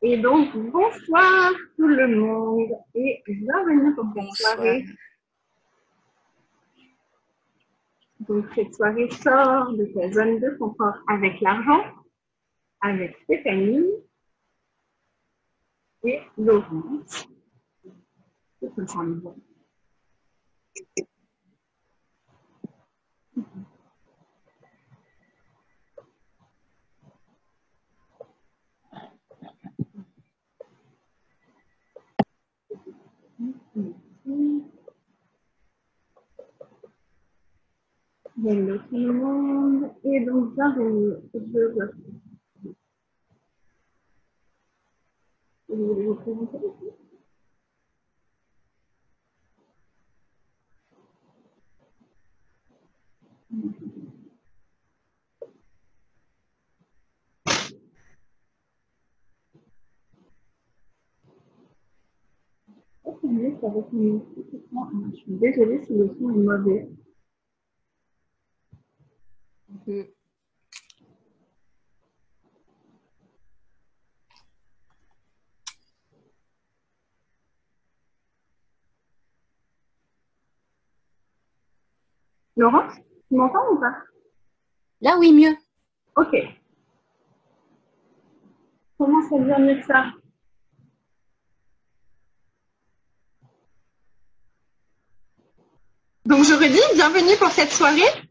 Et donc, bonsoir tout le monde et bienvenue pour cette Bonsoir. soirée. Donc, cette soirée sort de ta zone de confort avec l'argent, avec Stéphanie et Laurence. C'est comme ça, on le voit. Hello tout le monde et donc bienvenue. Je voulais vous présenter. Ok, mieux, ça va être mieux. Je suis désolée si le son est mauvais. Mm. Laurence, tu m'entends ou pas? Là, oui, mieux. Ok. Comment ça devient mieux que ça? Donc, j'aurais dit bienvenue pour cette soirée.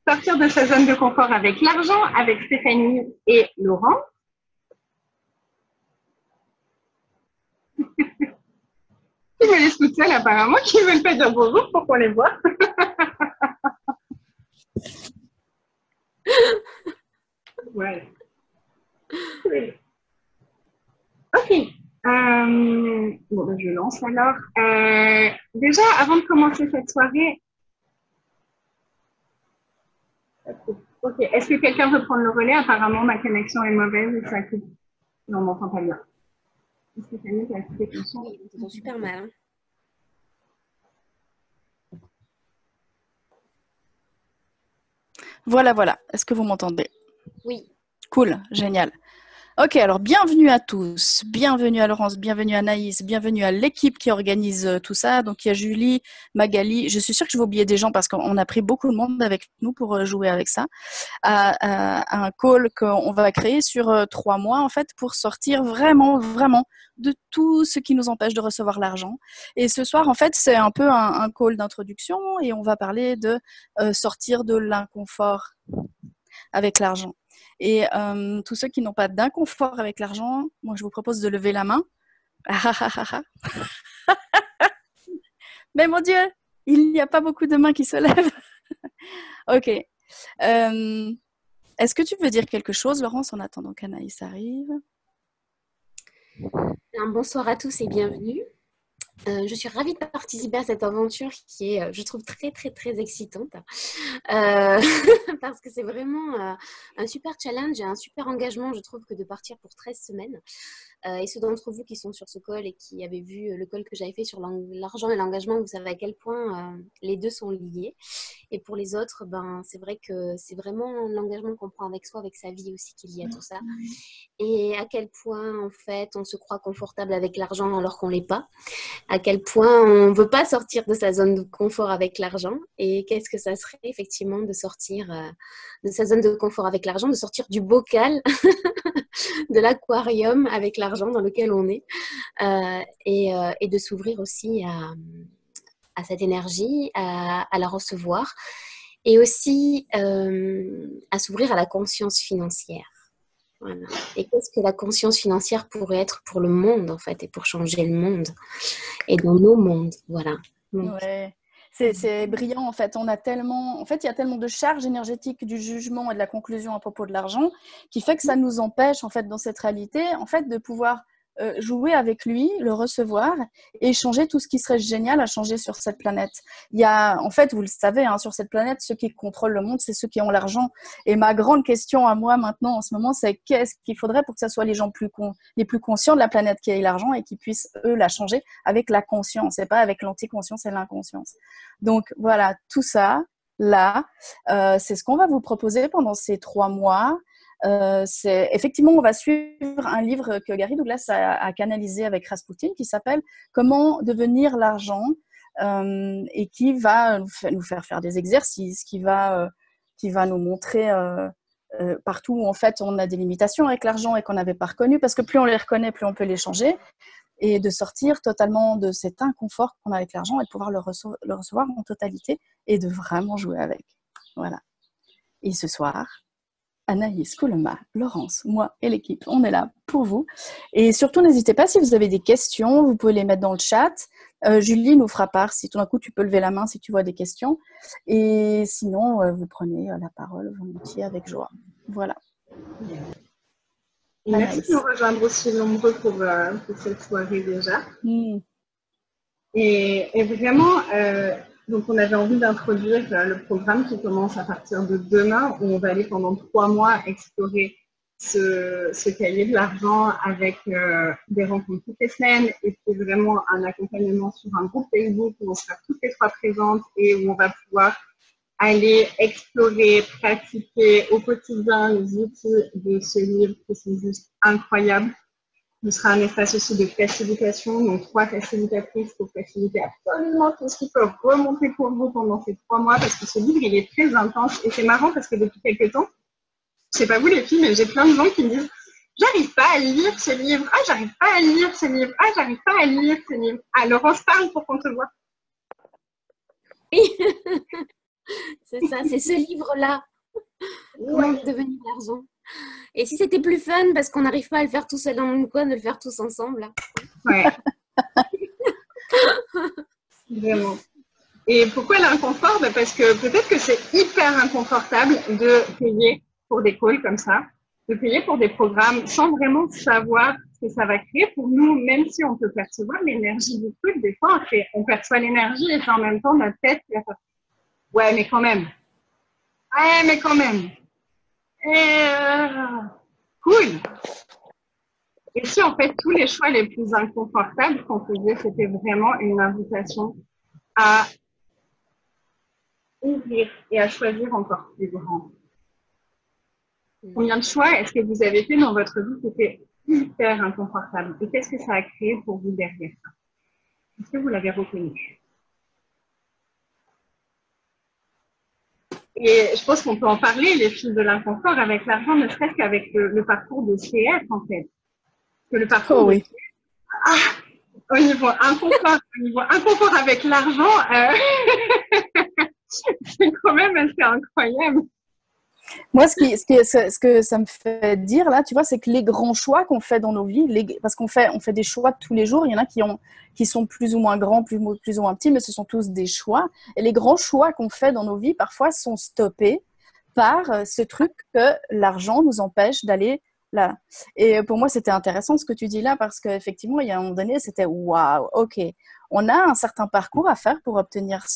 Sortir de sa zone de confort avec l'argent, avec Stéphanie et Laurent. Qui me laissent toute seule apparemment, qui ne veulent pas dire bonjour pour qu'on les voit. Ouais. Ok. Bon, ben, je lance alors. Déjà, avant de commencer cette soirée, ok. Est-ce que quelqu'un veut prendre le relais? Apparemment, ma connexion est mauvaise et ça coupe. Non, on m'entend pas bien. Stéphanie, tu as coupé ton son. Oui, on t'entend super mal. Hein. Voilà, voilà. Est-ce que vous m'entendez? Oui. Cool, génial. Ok, alors bienvenue à tous, bienvenue à Laurence, bienvenue à Naïs, bienvenue à l'équipe qui organise tout ça. Donc il y a Julie, Magali, je suis sûre que je vais oublier des gens parce qu'on a pris beaucoup de monde avec nous pour jouer avec ça, à un call qu'on va créer sur 3 mois en fait pour sortir vraiment, vraiment de tout ce qui nous empêche de recevoir l'argent. Et ce soir en fait c'est un peu un call d'introduction et on va parler de sortir de l'inconfort avec l'argent. Et tous ceux qui n'ont pas d'inconfort avec l'argent, moi je vous propose de lever la main. Mais mon Dieu, il n'y a pas beaucoup de mains qui se lèvent. Ok. Est-ce que tu veux dire quelque chose, Laurence, en attendant qu'Anaïs arrive? Bonsoir à tous et bienvenue. Je suis ravie de participer à cette aventure qui est, je trouve, très, très, très excitante. Parce que c'est vraiment un super challenge et un super engagement, je trouve, que de partir pour 13 semaines. Et ceux d'entre vous qui sont sur ce call et qui avaient vu le call que j'avais fait sur l'argent et l'engagement, vous savez à quel point les deux sont liés. Et pour les autres, ben, c'est vrai que c'est vraiment l'engagement qu'on prend avec soi, avec sa vie aussi, qui est lié à tout ça. Et à quel point, en fait, on se croit confortable avec l'argent alors qu'on ne l'est pas. À quel point on ne veut pas sortir de sa zone de confort avec l'argent. Et qu'est-ce que ça serait, effectivement, de sortir de sa zone de confort avec l'argent, de sortir du bocal, de l'aquarium avec l'argent dans lequel on est. Et de s'ouvrir aussi à cette énergie, à la recevoir. Et aussi à s'ouvrir à la conscience financière. Voilà. Et qu'est-ce que la conscience financière pourrait être pour le monde, en fait, et pour changer le monde, et dans nos mondes, voilà. Donc, Ouais. C'est brillant en fait. On a tellement, en fait, il y a tellement de charges énergétiques du jugement et de la conclusion à propos de l'argent qui fait que ça nous empêche en fait dans cette réalité en fait de pouvoir jouer avec lui, le recevoir et changer tout ce qui serait génial à changer sur cette planète. Il y a, en fait, vous le savez, hein, sur cette planète, ceux qui contrôlent le monde, c'est ceux qui ont l'argent. Et ma grande question à moi maintenant en ce moment, c'est qu'est-ce qu'il faudrait pour que ce soit les gens les plus conscients de la planète qui aient l'argent et qui puissent eux la changer avec la conscience et pas avec l'anticonscience et l'inconscience. Donc voilà, tout ça là, c'est ce qu'on va vous proposer pendant ces 3 mois. Effectivement, on va suivre un livre que Gary Douglas a canalisé avec Rasputin qui s'appelle « Comment devenir l'argent » et qui va nous faire des exercices, qui va nous montrer partout où en fait on a des limitations avec l'argent et qu'on n'avait pas reconnu, parce que plus on les reconnaît, plus on peut les changer, et de sortir totalement de cet inconfort qu'on a avec l'argent et de pouvoir le recevoir en totalité et de vraiment jouer avec. Voilà. Et ce soir, Anaïs, Kouloma, Laurence, moi et l'équipe, on est là pour vous. Et surtout, n'hésitez pas, si vous avez des questions, vous pouvez les mettre dans le chat. Julie nous fera part, si tout d'un coup tu peux lever la main si tu vois des questions. Et sinon, vous prenez la parole volontiers avec joie. Voilà. Et merci de nous rejoindre aussi nombreux pour cette soirée déjà. Et vraiment, donc on avait envie d'introduire le programme qui commence à partir de demain, où on va aller pendant 3 mois explorer ce cahier de l'argent avec des rencontres toutes les semaines, et puis vraiment un accompagnement sur un groupe Facebook où on sera toutes les 3 présentes et où on va pouvoir aller explorer, pratiquer au quotidien les outils de ce livre qui sont juste incroyables. Ce sera un espace aussi de facilitation, donc 3 facilitatrices pour faciliter absolument tout ce qui peut remonter pour vous pendant ces 3 mois, parce que ce livre, il est très intense. Et c'est marrant parce que depuis quelques temps, je sais pas vous les filles, mais j'ai plein de gens qui me disent « J'arrive pas à lire ce livre, ah j'arrive pas à lire ce livre, ah j'arrive pas à lire ce livre. » Ah, Laurence, parle pour qu'on te voit. Oui, c'est ça, c'est ce livre-là. Comment devenir l'argent. Et si c'était plus fun, parce qu'on n'arrive pas à le faire tout seul dans le coin, de le faire tous ensemble. Ouais. Vraiment. Et pourquoi l'inconfort? Parce que peut-être que c'est hyper inconfortable de payer pour des calls comme ça, de payer pour des programmes sans vraiment savoir ce que ça va créer pour nous, même si on peut percevoir l'énergie du truc. Des fois, on perçoit l'énergie et c'est en même temps notre tête qui va faire « Ouais, mais quand même. Ouais, mais quand même. Cool. » Et si en fait tous les choix les plus inconfortables qu'on faisait, c'était vraiment une invitation à ouvrir et à choisir encore plus grand. Combien de choix est-ce que vous avez fait dans votre vie qui étaient hyper inconfortables? Et qu'est-ce que ça a créé pour vous derrière ça? Est-ce que vous l'avez reconnu? Et je pense qu'on peut en parler, les filles de l'inconfort, avec l'argent, ne serait-ce qu'avec le parcours de CF, en fait. Que le parcours oui. Au niveau inconfort avec l'argent, c'est quand même assez incroyable. Moi, ce que ça me fait dire là, tu vois, c'est que les grands choix qu'on fait dans nos vies, parce qu'on fait des choix tous les jours, il y en a qui sont plus ou moins grands, plus ou moins petits, mais ce sont tous des choix. Et les grands choix qu'on fait dans nos vies, parfois, sont stoppés par ce truc que l'argent nous empêche d'aller là. Et pour moi, c'était intéressant ce que tu dis là, parce qu'effectivement, il y a un moment donné, c'était waouh, ok, on a un certain parcours à faire pour obtenir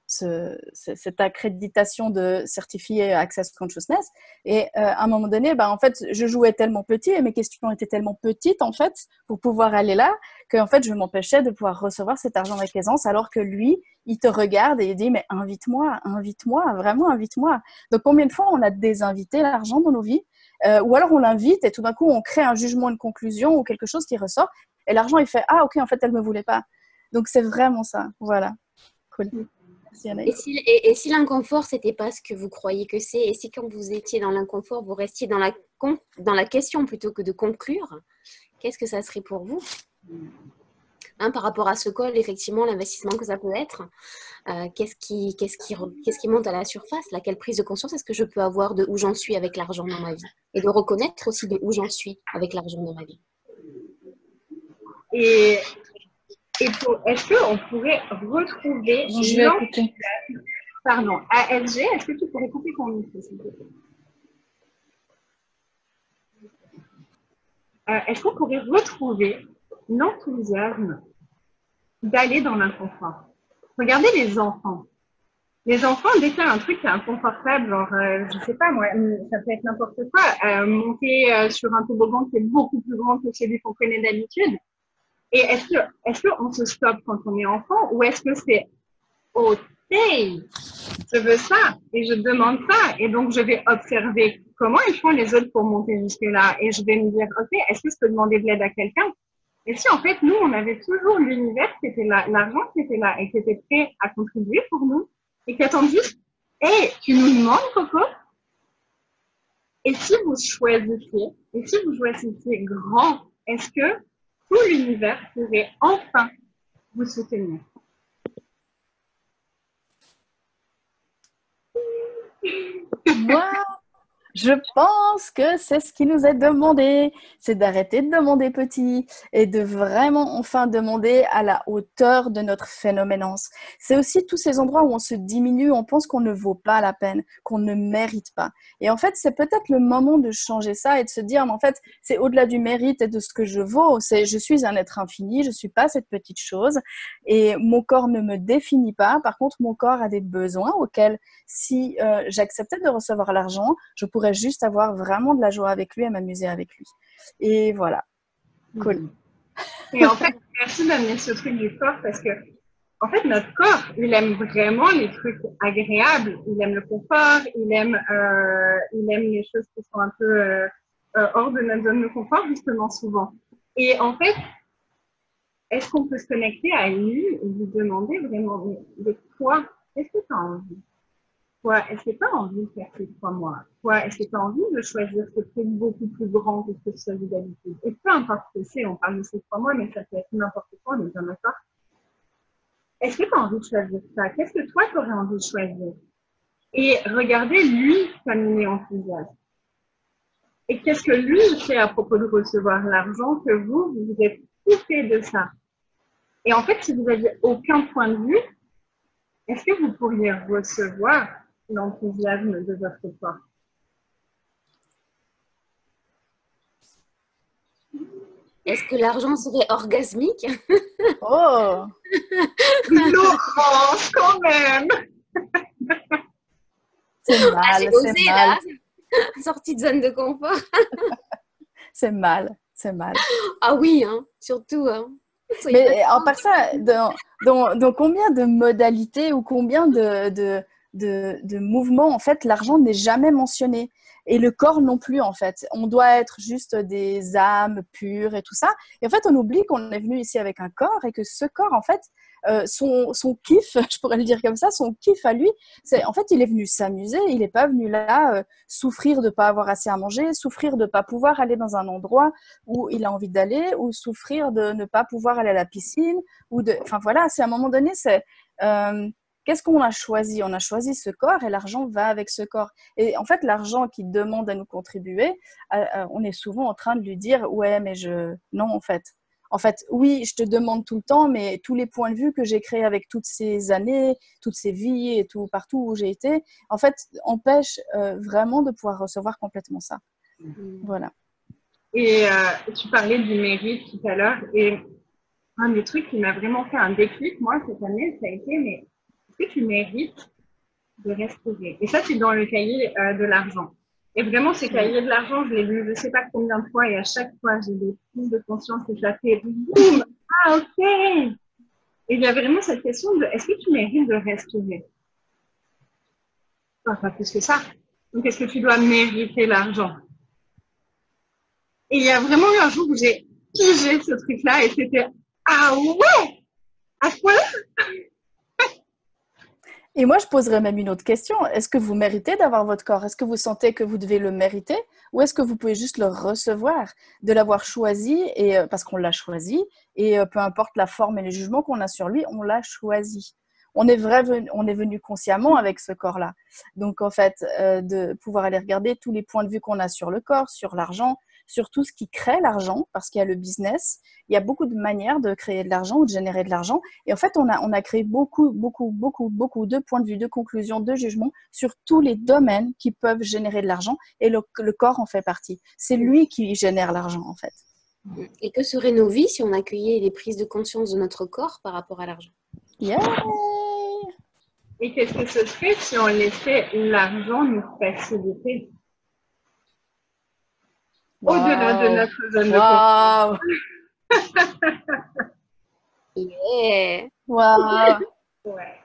cette accréditation de certifié Access Consciousness. Et à un moment donné, en fait, je jouais tellement petit et mes questions étaient tellement petites, en fait, pour pouvoir aller là, qu'en fait, je m'empêchais de pouvoir recevoir cet argent avec aisance, alors que lui, il te regarde et il dit, mais invite-moi, vraiment invite-moi. Donc, combien de fois on a désinvité l'argent dans nos vies, ou alors on l'invite et tout d'un coup, on crée un jugement, une conclusion ou quelque chose qui ressort, et l'argent, il fait, ah, ok, en fait, elle ne me voulait pas. Donc, c'est vraiment ça. Voilà. Cool. Et si l'inconfort, c'était pas ce que vous croyez que c'est, et si quand vous étiez dans l'inconfort, vous restiez dans la question plutôt que de conclure, qu'est-ce que ça serait pour vous? Par rapport à ce call, effectivement, l'investissement que ça peut être, qu'est-ce qui monte à la surface là? Quelle prise de conscience est-ce que je peux avoir de où j'en suis avec l'argent dans ma vie? Et de reconnaître aussi de où j'en suis avec l'argent dans ma vie. Et est-ce qu'on pourrait retrouver... Je vais écouter. Pardon, ALG, est-ce que tu pourrais couper ton micro, s'il te plaît? Est-ce qu'on pourrait retrouver l'enthousiasme d'aller dans l'inconfort? Regardez les enfants. Les enfants, dès qu'il y a un truc qui est inconfortable, genre, je sais pas moi, ça peut être n'importe quoi, monter sur un toboggan qui est beaucoup plus grand que celui qu'on connaît d'habitude. Et est-ce qu'on se stoppe quand on est enfant, ou est-ce que c'est « Oh, hey, je veux ça et je demande ça. Et donc, je vais observer comment ils font les autres pour monter jusque-là. Et je vais me dire, OK, est-ce que je peux demander de l'aide à quelqu'un? Et si, en fait, nous, on avait toujours l'univers qui était là, l'argent qui était là et qui était prêt à contribuer pour nous et qui attend juste, hey, tu nous demandes, Coco? Et si vous choisissiez grand, est-ce que tout l'univers pourrait enfin vous soutenir? Moi, je pense que c'est ce qui nous est demandé, c'est d'arrêter de demander petit et de vraiment enfin demander à la hauteur de notre phénoménance. C'est aussi tous ces endroits où on se diminue, on pense qu'on ne vaut pas la peine, qu'on ne mérite pas. Et en fait, c'est peut-être le moment de changer ça et de se dire, mais en fait, c'est au-delà du mérite et de ce que je vaux. Je suis un être infini, je ne suis pas cette petite chose et mon corps ne me définit pas. Par contre, mon corps a des besoins auxquels, si j'acceptais de recevoir l'argent, je pourrais juste avoir vraiment de la joie avec lui et m'amuser avec lui. Et voilà. Cool. Et en fait, merci d'amener ce truc du corps parce que, en fait, notre corps, il aime vraiment les trucs agréables. Il aime le confort, il aime les choses qui sont un peu hors de notre zone de confort, justement, souvent. Et en fait, est-ce qu'on peut se connecter à lui et lui demander vraiment de quoi, qu'est-ce que tu as envie? Toi, est-ce que tu as envie de faire ces 3 mois? Toi, est-ce que tu as envie de choisir ce truc beaucoup plus grand que ce que tu choisis d'habitude? Et peu importe ce que c'est, on parle de ces 3 mois, mais ça peut être n'importe quoi, mais bien d'accord. Est-ce que tu as envie de choisir ça? Qu'est-ce que toi, tu aurais envie de choisir? Et regardez lui comme il est enthousiaste. Et qu'est-ce que lui fait à propos de recevoir l'argent que vous êtes coupé de ça? Et en fait, si vous n'aviez aucun point de vue, est-ce que vous pourriez recevoir l'enthousiasme de votre corps? Est-ce que l'argent serait orgasmique? Oh! Laurence, quand même! C'est mal, j'ai osé, c'est mal. là. Sortie de zone de confort. C'est mal, c'est mal. Ah oui, hein, surtout. Hein. Mais à part ça, dans combien de modalités ou combien de mouvements, en fait, l'argent n'est jamais mentionné. Et le corps non plus, en fait. On doit être juste des âmes pures et tout ça. Et en fait, on oublie qu'on est venu ici avec un corps et que ce corps, en fait, son kiff, je pourrais le dire comme ça, son kiff à lui, c'est en fait, il est venu s'amuser. Il n'est pas venu là souffrir de ne pas avoir assez à manger, souffrir de ne pas pouvoir aller dans un endroit où il a envie d'aller, ou souffrir de ne pas pouvoir aller à la piscine, enfin voilà, c'est à un moment donné, c'est qu'est-ce qu'on a choisi? On a choisi ce corps et l'argent va avec ce corps. Et en fait, l'argent qui demande à nous contribuer, on est souvent en train de lui dire, ouais, mais non, en fait. En fait, oui, je te demande tout le temps, mais tous les points de vue que j'ai créés avec toutes ces années, toutes ces vies et tout, partout où j'ai été, en fait, empêchent vraiment de pouvoir recevoir complètement ça. Voilà. Et tu parlais du mérite tout à l'heure. Et un des trucs qui m'a vraiment fait un déclic, moi, cette année, ça a été, mais est-ce que tu mérites de respirer? Et ça, c'est dans le cahier de l'argent. Et vraiment, ce cahier de l'argent, je l'ai lu je ne sais pas combien de fois, et à chaque fois, j'ai des prises de conscience et ça fait boum! Ah, ok! Et il y a vraiment cette question de est-ce que tu mérites de respirer? Enfin, pas plus que ça. Donc, est-ce que tu dois mériter l'argent? Et il y a vraiment eu un jour où j'ai pigé ce truc-là et c'était ah ouais! À ce point-là? Et moi, je poserais même une autre question. Est-ce que vous méritez d'avoir votre corps? Est-ce que vous sentez que vous devez le mériter? Ou est-ce que vous pouvez juste le recevoir, de l'avoir choisi, et, parce qu'on l'a choisi, et peu importe la forme et les jugements qu'on a sur lui, on l'a choisi. On est venu consciemment avec ce corps-là. Donc, en fait, de pouvoir aller regarder tous les points de vue qu'on a sur le corps, sur l'argent, sur tout ce qui crée l'argent, parce qu'il y a le business, il y a beaucoup de manières de créer de l'argent ou de générer de l'argent. Et en fait, on a créé beaucoup de points de vue, de conclusions, de jugements sur tous les domaines qui peuvent générer de l'argent. Et le corps en fait partie. C'est lui qui génère l'argent, en fait. Et que seraient nos vies si on accueillait les prises de conscience de notre corps par rapport à l'argent? Yay! Et qu'est-ce que ce serait si on laissait l'argent nous faciliter? Au-delà de notre zone de confort. Yeah! Wow! Ouais.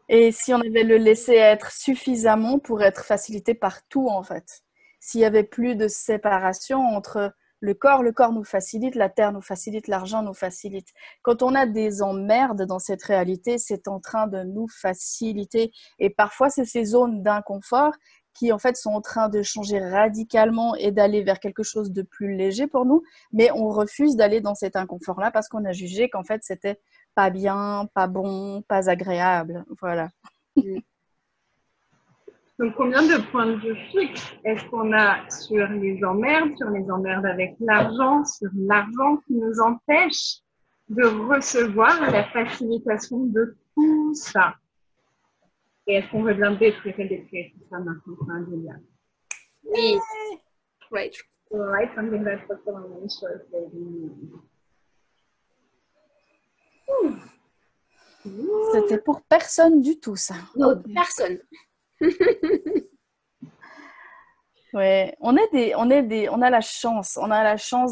Et si on avait le laissé être suffisamment pour être facilité par tout, en fait. S'il y avait plus de séparation entre le corps nous facilite, la terre nous facilite, l'argent nous facilite. Quand on a des emmerdes dans cette réalité, c'est en train de nous faciliter. Et parfois, c'est ces zones d'inconfort qui, en fait, sont en train de changer radicalement et d'aller vers quelque chose de plus léger pour nous. Mais on refuse d'aller dans cet inconfort-là parce qu'on a jugé qu'en fait, c'était pas bien, pas bon, pas agréable. Voilà. Donc, combien de points de vue fixes est-ce qu'on a sur les emmerdes avec l'argent, sur l'argent qui nous empêche de recevoir la facilitation de tout ça? Et est-ce qu'on veut bien détruire tout ça maintenant? Oui. Right. Right, something that's what the short C'était pour personne du tout, ça. Non, personne. Ouais, on a la chance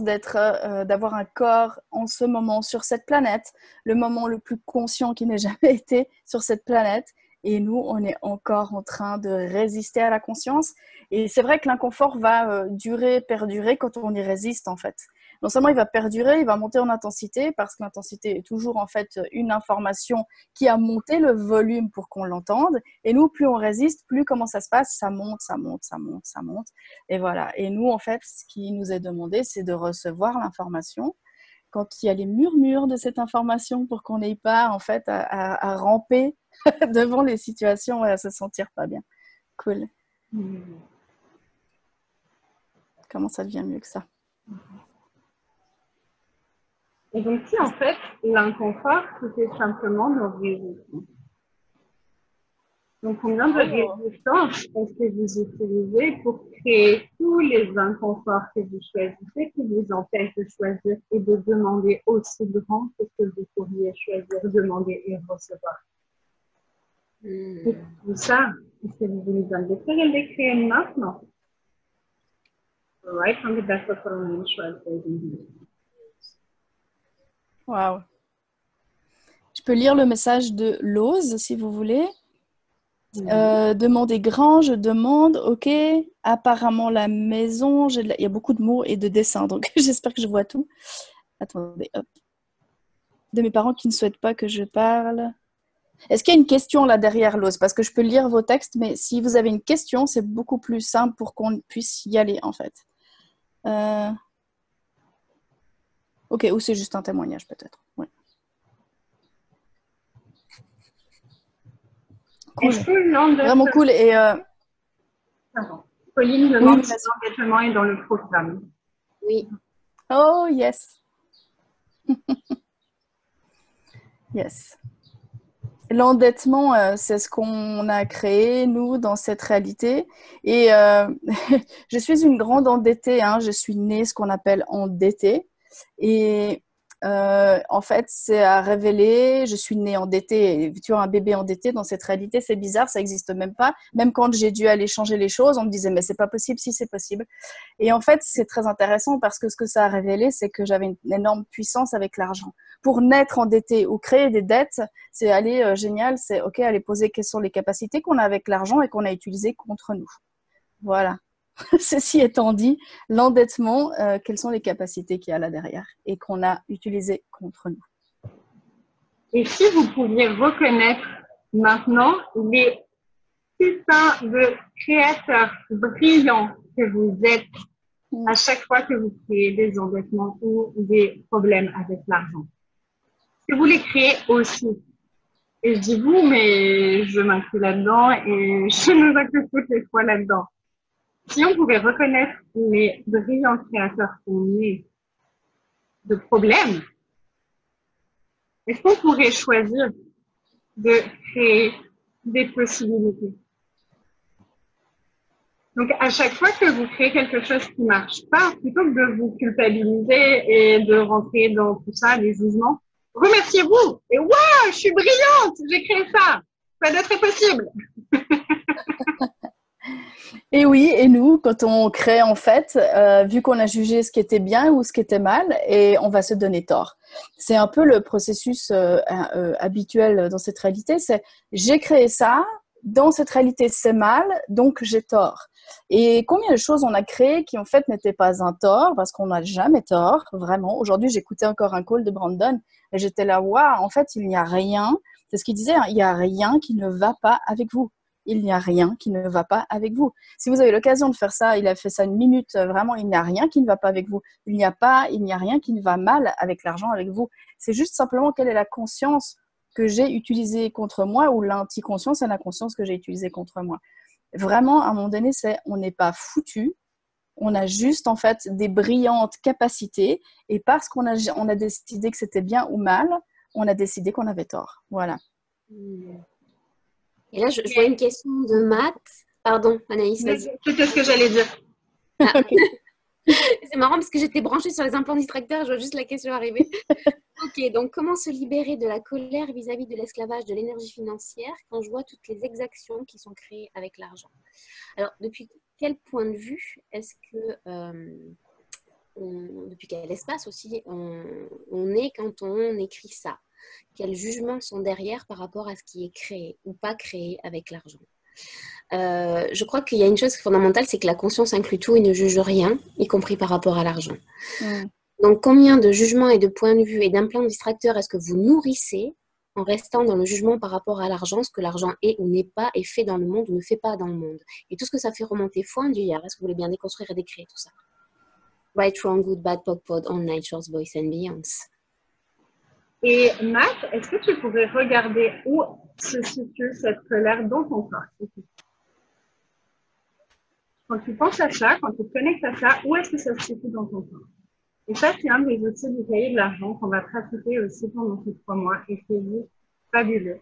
d'avoir un corps en ce moment sur cette planète, le moment le plus conscient qui n'ait jamais été sur cette planète. Et nous, on est encore en train de résister à la conscience. Et c'est vrai que l'inconfort va perdurer quand on y résiste, en fait. Non seulement il va perdurer, il va monter en intensité, parce que l'intensité est toujours, en fait, une information qui a monté le volume pour qu'on l'entende. Et nous, plus on résiste, plus comment ça se passe, ça monte, ça monte, ça monte, ça monte. Et voilà. Et nous, en fait, ce qui nous est demandé, c'est de recevoir l'information quand il y a les murmures de cette information pour qu'on n'ait pas, en fait, à ramper devant les situations et à se sentir pas bien. Cool. Comment ça devient mieux que ça? Et donc, si en fait, l'inconfort, c'était simplement nos résistances. Donc, combien de résistances est-ce que vous utilisez pour créer tous les inconforts que vous choisissez, qui vous empêchent de choisir et de demander aussi grand que ce que vous pourriez choisir, demander et recevoir? Et tout ça, est-ce que vous voulez bien le décrire maintenant? Right, from the best of Wow. Je peux lire le message de Lose, si vous voulez. Demander grand, je demande, ok. Apparemment la maison, il y a beaucoup de mots et de dessins, donc j'espère que je vois tout. Attendez, hop. De mes parents qui ne souhaitent pas que je parle. Est-ce qu'il y a une question là derrière Lose? Parce que je peux lire vos textes, mais si vous avez une question, c'est beaucoup plus simple pour qu'on puisse y aller, en fait. Ok, ou c'est juste un témoignage, peut-être. Ouais. Cool. Vraiment cool. Et Pauline demande si l'endettement est dans le programme. Oui. Oh, yes. Yes. L'endettement, c'est ce qu'on a créé, nous, dans cette réalité. Et je suis une grande endettée. Hein. Je suis née ce qu'on appelle endettée. Et en fait, c'est à révéler. Je suis née endettée. Tu vois, un bébé endetté dans cette réalité, c'est bizarre, ça n'existe même pas. Même quand j'ai dû aller changer les choses, on me disait, mais c'est pas possible, si c'est possible. Et en fait, c'est très intéressant parce que ce que ça a révélé, c'est que j'avais une énorme puissance avec l'argent. Pour naître endetté ou créer des dettes, c'est aller génial, c'est ok, aller poser quelles sont les capacités qu'on a avec l'argent et qu'on a utilisées contre nous. Voilà. Ceci étant dit, l'endettement, quelles sont les capacités qu'il y a là derrière et qu'on a utilisées contre nous? Et si vous pouviez reconnaître maintenant les putains de créateurs brillants que vous êtes à chaque fois que vous créez des endettements ou des problèmes avec l'argent, que vous les créez aussi. Et je dis vous, mais je m'inclus là-dedans et je nous inclus toutes les fois là-dedans. Si on pouvait reconnaître les brillants créateurs qu'on est de problèmes, est-ce qu'on pourrait choisir de créer des possibilités? Donc, à chaque fois que vous créez quelque chose qui ne marche pas, plutôt que de vous culpabiliser et de rentrer dans tout ça, les jugements, remerciez-vous. Et waouh, je suis brillante, j'ai créé ça. Ça doit être possible. Et oui, et nous, quand on crée, en fait, vu qu'on a jugé ce qui était bien ou ce qui était mal, et on va se donner tort. C'est un peu le processus habituel dans cette réalité, c'est j'ai créé ça, dans cette réalité c'est mal, donc j'ai tort. Et combien de choses on a créées qui en fait n'étaient pas un tort, parce qu'on n'a jamais tort, vraiment. Aujourd'hui, j'écoutais encore un call de Brandon, et j'étais là, waouh, en fait, il n'y a rien, c'est ce qu'il disait, hein, il n'y a rien qui ne va pas avec vous. Il n'y a rien qui ne va pas avec vous. Si vous avez l'occasion de faire ça, il a fait ça une minute, vraiment, il n'y a rien qui ne va pas avec vous. Il n'y a rien qui ne va mal avec l'argent avec vous. C'est juste simplement quelle est la conscience que j'ai utilisée contre moi ou l'anticonscience et la conscience que j'ai utilisée contre moi. Vraiment, à un moment donné, on n'est pas foutu. On a juste, en fait, des brillantes capacités et parce qu'on a décidé que c'était bien ou mal, on a décidé qu'on avait tort. Voilà. Et là, je vois une question de Matt. Pardon, Anaïs, vas-y. C'était ce que j'allais dire. Ah. Okay. C'est marrant parce que j'étais branchée sur les implants distracteurs, je vois juste la question arriver. Ok, donc comment se libérer de la colère vis-à-vis de l'esclavage de l'énergie financière quand je vois toutes les exactions qui sont créées avec l'argent? Alors, depuis quel point de vue est-ce que, depuis quel espace aussi on est quand on écrit ça? Quels jugements sont derrière par rapport à ce qui est créé ou pas créé avec l'argent? Je crois qu'il y a une chose fondamentale, c'est que la conscience inclut tout et ne juge rien, y compris par rapport à l'argent. Donc, combien de jugements et de points de vue et d'implants distracteurs est-ce que vous nourrissez en restant dans le jugement par rapport à l'argent, ce que l'argent est ou n'est pas, est fait dans le monde ou ne fait pas dans le monde? Et tout ce que ça fait remonter foi induire. Est-ce que vous voulez bien déconstruire et décréer tout ça? Right, wrong, good, bad, pop, pod, all nature's boys and beyonds. Et Matt, est-ce que tu pourrais regarder où se situe cette colère dans ton corps? Quand tu penses à ça, quand tu te connectes à ça, où est-ce que ça se situe dans ton corps? Et ça, c'est un des outils du cahier de l'argent qu'on va pratiquer aussi pendant ces 3 mois et c'est juste fabuleux.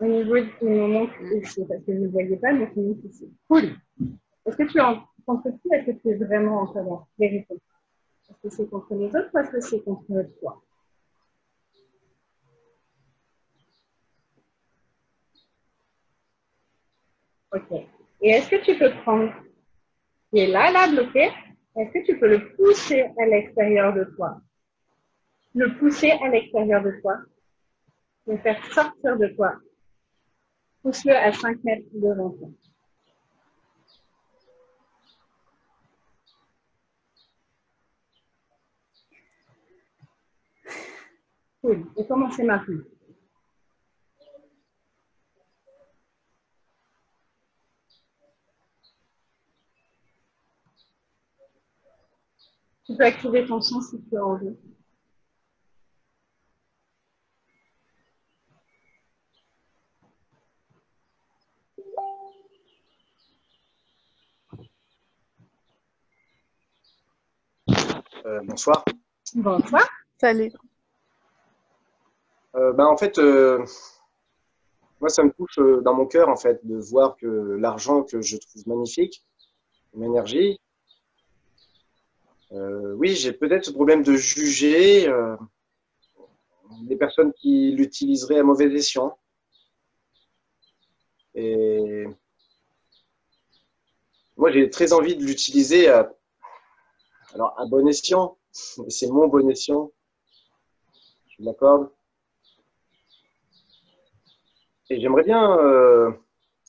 Au niveau du moment ici, parce que vous ne voyez pas, mais c'est ici. Cool. Est-ce que tu en contre-tu? Est-ce que tu es vraiment en colère? Vérité. Est-ce que c'est contre les autres ou est-ce que c'est contre toi? Ok. Et est-ce que tu peux prendre ce qui est là, bloqué? Est-ce que tu peux le pousser à l'extérieur de toi? Le pousser à l'extérieur de toi? Le faire sortir de toi? Pousse-le à 5 mètres devant toi. Cool. Et commencez maintenant. Tu peux activer ton son si tu as envie. Bonsoir. Bonsoir. Salut. En fait, moi, ça me touche dans mon cœur, en fait, de voir que l'argent que je trouve magnifique, mon énergie, oui, j'ai peut-être ce problème de juger des personnes qui l'utiliseraient à mauvais escient. Et moi, j'ai très envie de l'utiliser à bon escient. C'est mon bon escient. Je l'accorde. Et j'aimerais bien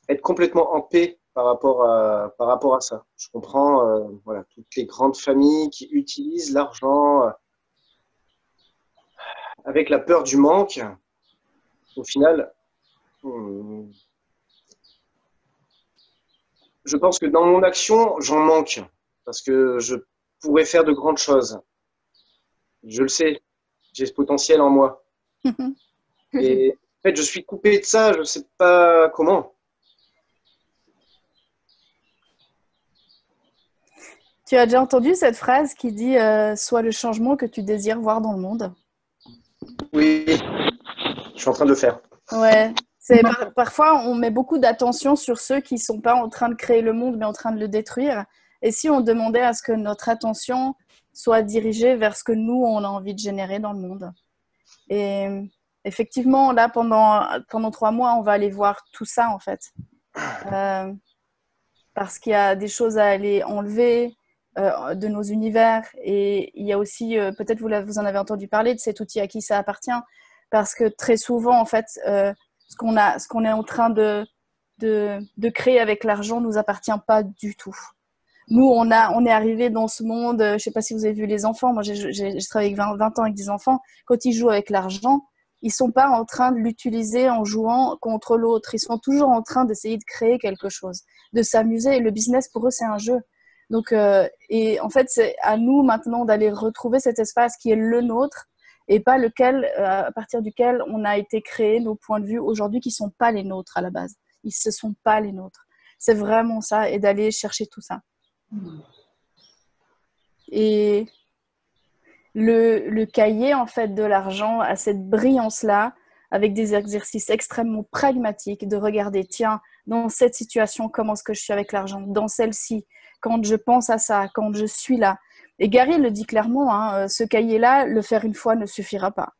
être complètement en paix par rapport à ça. Je comprends voilà, toutes les grandes familles qui utilisent l'argent avec la peur du manque. Au final, je pense que dans mon action, j'en manque parce que je pourrais faire de grandes choses. Je le sais, j'ai ce potentiel en moi. Et en fait, je suis coupé de ça, je ne sais pas comment. Tu as déjà entendu cette phrase qui dit « Sois le changement que tu désires voir dans le monde ». Oui, je suis en train de le faire. Ouais, parfois on met beaucoup d'attention sur ceux qui ne sont pas en train de créer le monde mais en train de le détruire. Et si on demandait à ce que notre attention soit dirigée vers ce que nous on a envie de générer dans le monde. Et effectivement, là pendant 3 mois, on va aller voir tout ça en fait. parce qu'il y a des choses à aller enlever de nos univers. Et il y a aussi, peut-être vous en avez entendu parler de cet outil à qui ça appartient, parce que très souvent, en fait, ce qu'on est en train de créer avec l'argent nous appartient pas du tout. Nous, on est arrivé dans ce monde, je sais pas si vous avez vu les enfants, moi j'ai travaillé avec 20 ans avec des enfants, quand ils jouent avec l'argent, ils sont pas en train de l'utiliser en jouant contre l'autre, ils sont toujours en train d'essayer de créer quelque chose, de s'amuser, et le business pour eux c'est un jeu. Donc, et en fait, c'est à nous maintenant d'aller retrouver cet espace qui est le nôtre et pas lequel, à partir duquel on a été créé, nos points de vue aujourd'hui qui sont pas les nôtres à la base. Ils ne sont pas les nôtres. C'est vraiment ça, et d'aller chercher tout ça. Et le cahier en fait de l'argent a cette brillance-là, avec des exercices extrêmement pragmatiques, de regarder, tiens, dans cette situation, comment est-ce que je suis avec l'argent? Dans celle-ci, quand je pense à ça, quand je suis là. Et Gary le dit clairement, hein, ce cahier-là, le faire une fois ne suffira pas.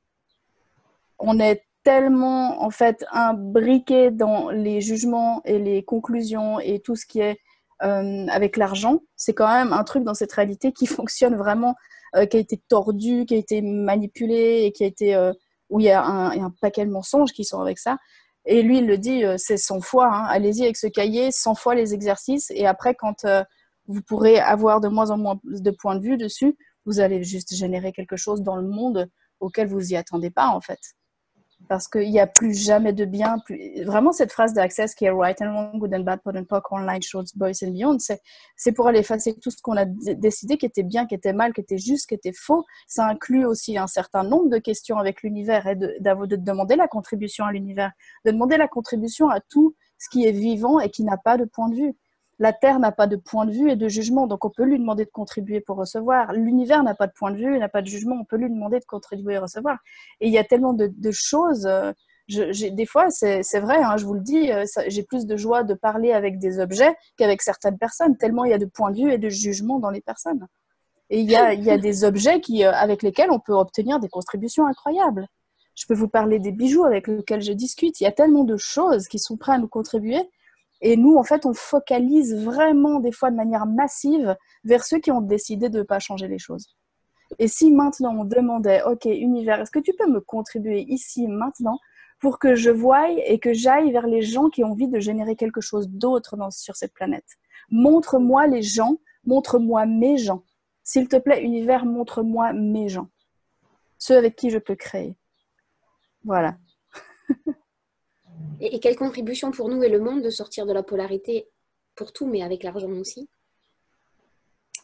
On est tellement, en fait, imbriqué dans les jugements et les conclusions et tout ce qui est avec l'argent. C'est quand même un truc dans cette réalité qui fonctionne vraiment, qui a été tordu, qui a été manipulé et qui a été... où il y a un paquet de mensonges qui sont avec ça. Et lui, il le dit, c'est 100 fois. Hein. Allez-y avec ce cahier, 100 fois les exercices. Et après, quand vous pourrez avoir de moins en moins de points de vue dessus, vous allez juste générer quelque chose dans le monde auquel vous n'y attendez pas, en fait. Parce qu'il n'y a plus jamais de bien. Vraiment, cette phrase d'Access qui est right and wrong, good and bad, pot and pock, online, shorts, boys and beyond, c'est pour aller effacer tout ce qu'on a décidé qui était bien, qui était mal, qui était juste, qui était faux. Ça inclut aussi un certain nombre de questions avec l'univers et de demander la contribution à l'univers, de demander la contribution à tout ce qui est vivant et qui n'a pas de point de vue. La Terre n'a pas de point de vue et de jugement, donc on peut lui demander de contribuer pour recevoir. L'univers n'a pas de point de vue, n'a pas de jugement, on peut lui demander de contribuer et recevoir. Et il y a tellement de choses. Des fois, c'est vrai, hein, je vous le dis, j'ai plus de joie de parler avec des objets qu'avec certaines personnes, tellement il y a de points de vue et de jugement dans les personnes. Et il y a des objets avec lesquels on peut obtenir des contributions incroyables. Je peux vous parler des bijoux avec lesquels je discute. Il y a tellement de choses qui sont prêtes à nous contribuer. Et nous, en fait, on focalise vraiment des fois de manière massive vers ceux qui ont décidé de ne pas changer les choses. Et si maintenant on demandait, ok, univers, est-ce que tu peux me contribuer ici, maintenant, pour que je voie et que j'aille vers les gens qui ont envie de générer quelque chose d'autre sur cette planète? Montre-moi les gens, montre-moi mes gens. S'il te plaît, univers, montre-moi mes gens. Ceux avec qui je peux créer. Voilà. Et quelle contribution pour nous et le monde de sortir de la polarité pour tout, mais avec l'argent aussi,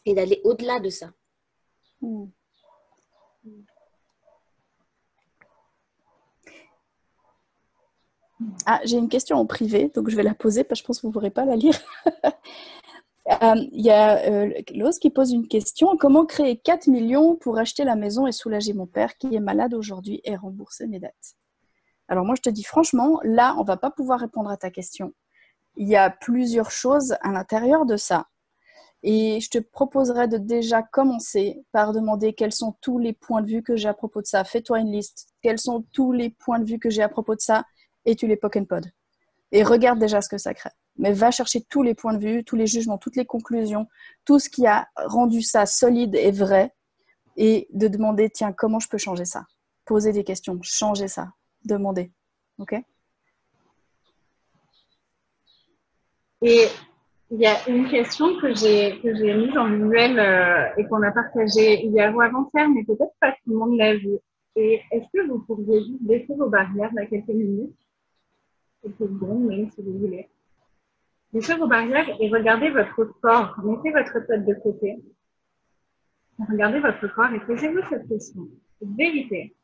et d'aller au-delà de ça. Ah, j'ai une question en privé, donc je vais la poser parce que je pense que vous ne pourrez pas la lire. Il y a Loz qui pose une question. Comment créer 4 millions pour acheter la maison et soulager mon père qui est malade aujourd'hui et rembourser mes dettes? Alors moi, je te dis franchement, là, on ne va pas pouvoir répondre à ta question. Il y a plusieurs choses à l'intérieur de ça. Et je te proposerais de déjà commencer par demander quels sont tous les points de vue que j'ai à propos de ça. Fais-toi une liste. Quels sont tous les points de vue que j'ai à propos de ça et tu les poke and pod. Et regarde déjà ce que ça crée. Mais va chercher tous les points de vue, tous les jugements, toutes les conclusions, tout ce qui a rendu ça solide et vrai et de demander, tiens, comment je peux changer ça? Poser des questions, changer ça. Demander. OK? Et il y a une question que j'ai mise en visuel et qu'on a partagée hier ou avant-hier, mais peut-être pas tout le monde l'a vu. Et est-ce que vous pourriez juste baisser vos barrières là quelques minutes, quelques secondes même si vous voulez. Baissez vos barrières et regardez votre corps. Mettez votre tête de côté. Regardez votre corps et posez-vous cette question. Vérité.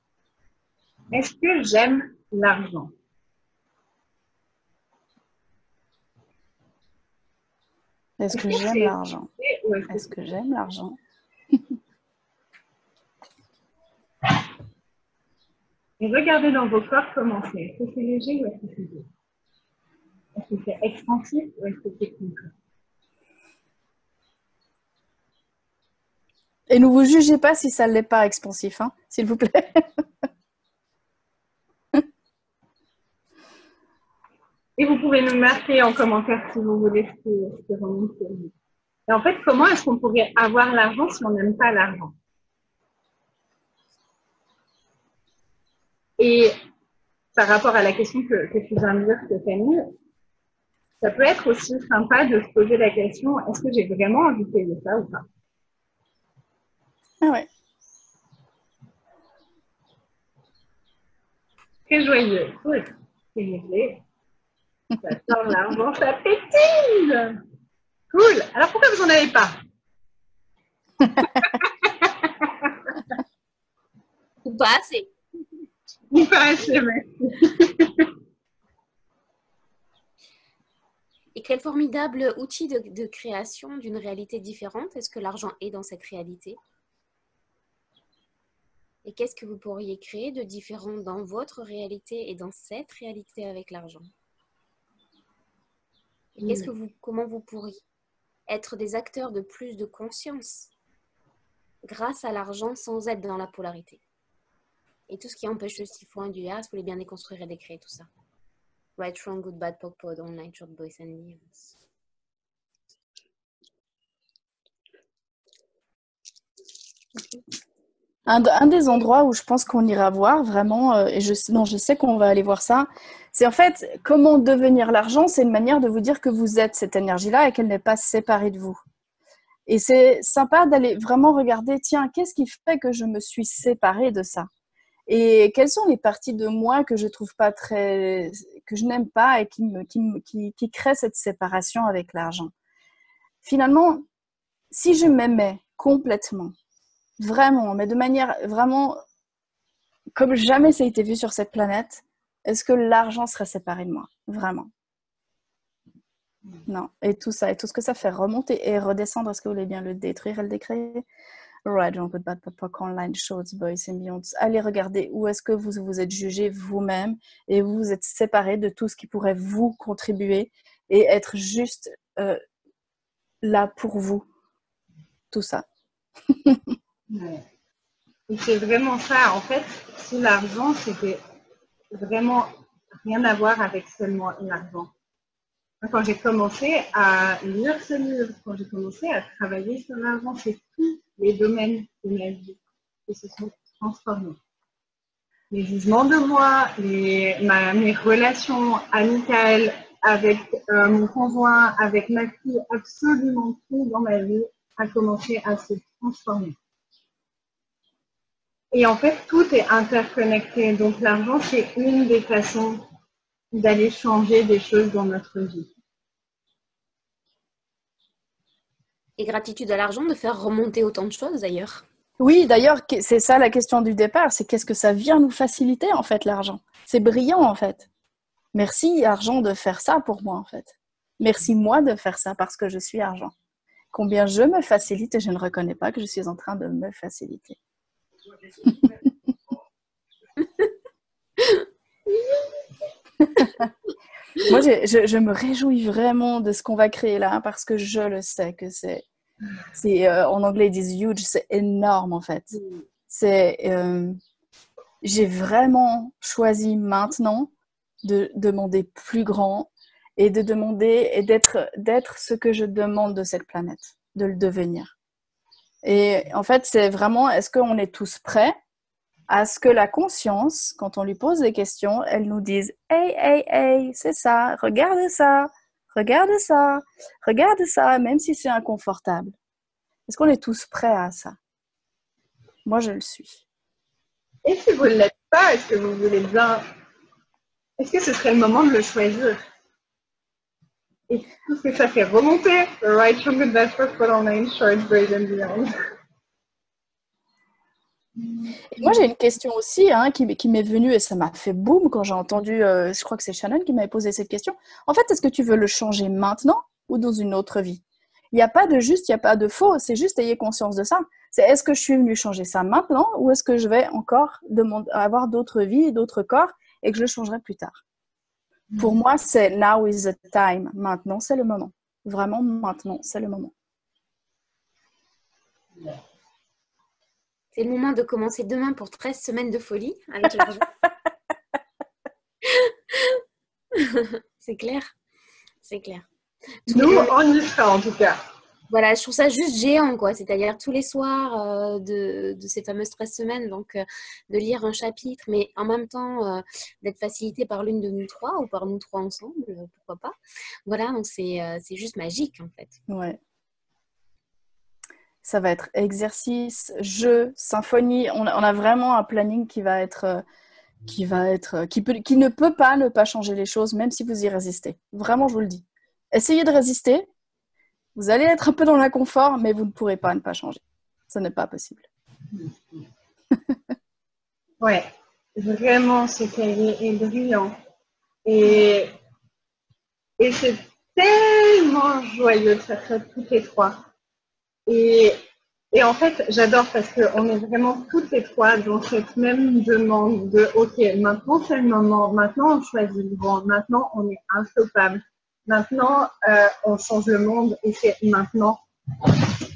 Est-ce que j'aime l'argent? Est-ce que j'aime l'argent? Est-ce que j'aime l'argent? Et regardez dans vos corps comment c'est. Est-ce que c'est léger ou est-ce que c'est dur? Est-ce que c'est expansif ou est-ce que c'est concret? Et ne vous jugez pas si ça ne l'est pas expansif, hein, s'il vous plaît. Et vous pouvez nous marquer en commentaire si vous voulez ce qui remonte pour vous. Et en fait, comment est-ce qu'on pourrait avoir l'argent si on n'aime pas l'argent? Et par rapport à la question que tu viens de dire, Stéphanie, ça peut être aussi sympa de se poser la question, est-ce que j'ai vraiment envie de payer ça ou pas? Ah ouais. Très joyeux. Cool. C'est réglé. Ça sort l'argent, ça pétille. Cool. Alors pourquoi vous n'en avez pas? Ou pas assez. Ou pas assez, merci. Et quel formidable outil de création d'une réalité différente est-ce que l'argent est dans cette réalité? Et qu'est-ce que vous pourriez créer de différent dans votre réalité et dans cette réalité avec l'argent? Et comment vous pourriez être des acteurs de plus de conscience grâce à l'argent sans être dans la polarité? Et tout ce qui empêche le siphon du as, vous voulez bien déconstruire et décréer tout ça. Right, wrong, good, bad, pop, pod, online, short, boys and news. Un des endroits où je pense qu'on ira voir vraiment, et je sais qu'on va aller voir ça, c'est en fait comment devenir l'argent, c'est une manière de vous dire que vous êtes cette énergie-là et qu'elle n'est pas séparée de vous. Et c'est sympa d'aller vraiment regarder, tiens, qu'est-ce qui fait que je me suis séparée de ça? Et quelles sont les parties de moi que je trouve pas que je n'aime pas et qui créent cette séparation avec l'argent? Finalement, si je m'aimais complètement, vraiment, mais de manière vraiment comme jamais ça a été vu sur cette planète, est-ce que l'argent serait séparé de moi? Vraiment. Non. Et tout ça, et tout ce que ça fait remonter et redescendre, est-ce que vous voulez bien le détruire et le décréer? Right, John Good Bad Papa, Online, Shorts, Boys and Beyond. Allez regarder où est-ce que vous vous êtes jugé vous-même et vous vous êtes séparé de tout ce qui pourrait vous contribuer et être juste là pour vous. Tout ça. Ouais. Et c'est vraiment ça. En fait, si l'argent, c'était vraiment rien à voir avec seulement l'argent. Quand j'ai commencé à lire ce livre, quand j'ai commencé à travailler sur l'argent, c'est tous les domaines de ma vie qui se sont transformés. Les jugements de moi, mes relations amicales avec mon conjoint, avec ma fille, absolument tout dans ma vie a commencé à se transformer. Et en fait, tout est interconnecté. Donc l'argent, c'est une des façons d'aller changer des choses dans notre vie. Et gratitude à l'argent de faire remonter autant de choses d'ailleurs. Oui, d'ailleurs, c'est ça la question du départ, c'est qu'est-ce que ça vient nous faciliter en fait l'argent? C'est brillant en fait. Merci argent de faire ça pour moi en fait. Merci moi de faire ça parce que je suis argent. Combien je me facilite et je ne reconnais pas que je suis en train de me faciliter. Moi, je me réjouis vraiment de ce qu'on va créer là parce que je le sais que c'est en anglais ils disent huge, c'est énorme en fait. J'ai vraiment choisi maintenant de demander plus grand et de demander et d'être ce que je demande de cette planète, de le devenir. Et en fait, c'est vraiment, est-ce qu'on est tous prêts à ce que la conscience, quand on lui pose des questions, elle nous dise « Hey, hey, hey, c'est ça, regarde ça, regarde ça, regarde ça », même si c'est inconfortable. Est-ce qu'on est tous prêts à ça? Moi, je le suis. Et si vous ne l'êtes pas, est-ce que vous voulez bien... Est-ce que ce serait le moment de le choisir? Et tout ce que ça fait remonter, right from the best for online, short, braid and beyond. Et moi, j'ai une question aussi qui m'est venue et ça m'a fait boum quand j'ai entendu, je crois que c'est Shannon qui m'avait posé cette question. En fait, est-ce que tu veux le changer maintenant ou dans une autre vie? Il n'y a pas de juste, il n'y a pas de faux, c'est juste ayez conscience de ça. C'est est-ce que je suis venue changer ça maintenant ou est-ce que je vais encore avoir d'autres vies, d'autres corps et que je le changerai plus tard? Pour moi, c'est now is the time. Maintenant, c'est le moment. Vraiment, maintenant, c'est le moment. C'est le moment de commencer demain pour 13 semaines de folie avec l'argent. c'est clair. C'est clair. Nous, on y sera en tout cas. Voilà, je trouve ça juste géant, quoi. C'est-à-dire tous les soirs de ces fameuses 13 semaines, donc de lire un chapitre, mais en même temps d'être facilité par l'une de nous trois ou par nous trois ensemble, pourquoi pas. Voilà, donc c'est juste magique, en fait. Ouais. Ça va être exercice, jeu, symphonie. On a vraiment un planning qui ne peut pas ne pas changer les choses, même si vous y résistez. Vraiment, je vous le dis. Essayez de résister. Vous allez être un peu dans l'inconfort, mais vous ne pourrez pas ne pas changer. Ce n'est pas possible. Ouais, vraiment, ce cahier est brillant. Et c'est tellement joyeux de faire ça toutes les trois. Et en fait, j'adore parce qu'on est vraiment toutes les trois dans cette même demande de « Ok, maintenant c'est le moment, maintenant on choisit le vent, maintenant on est instoppable, maintenant on change le monde et c'est maintenant. »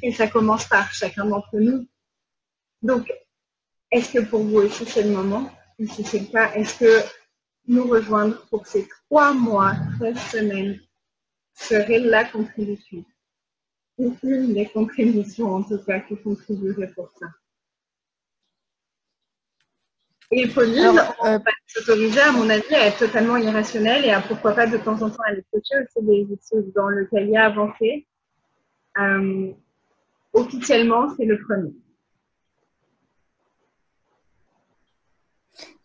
Et ça commence par chacun d'entre nous. Donc, est-ce que pour vous aussi c'est le moment? Et si c'est le cas, est-ce que nous rejoindre pour ces 3 mois, 13 semaines serait la contribution? Une des contributions en tout cas qui contribuerait pour ça. Et Pauline, on va s'autoriser à mon avis à être totalement irrationnel et à pourquoi pas de temps en temps aller coacher aussi des choses dans le cahier avancé. Officiellement, c'est le premier.